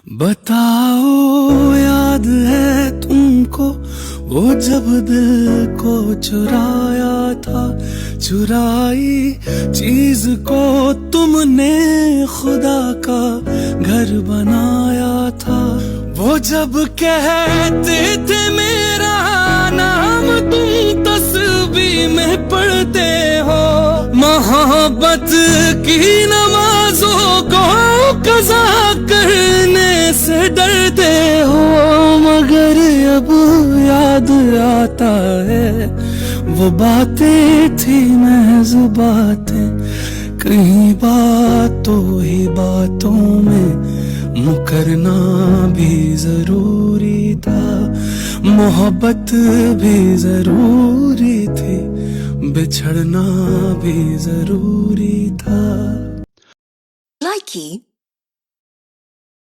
बताओ याद है तुमको वो जब दिल को चुराया था, चुराई चीज को तुमने खुदा का घर बनाया था। वो जब कहते थे मेरा नाम तुम तस्बीह में पढ़ते हो, मोहब्बत की नमाजों को कज़ा करने से डरते हो। मगर अब याद आता है वो बातें थी महज बातें, कहीं बातों ही बातों में मुकरना भी जरूरी था। मोहब्बत भी जरूरी थी, बिछड़ना भी जरूरी था। Likey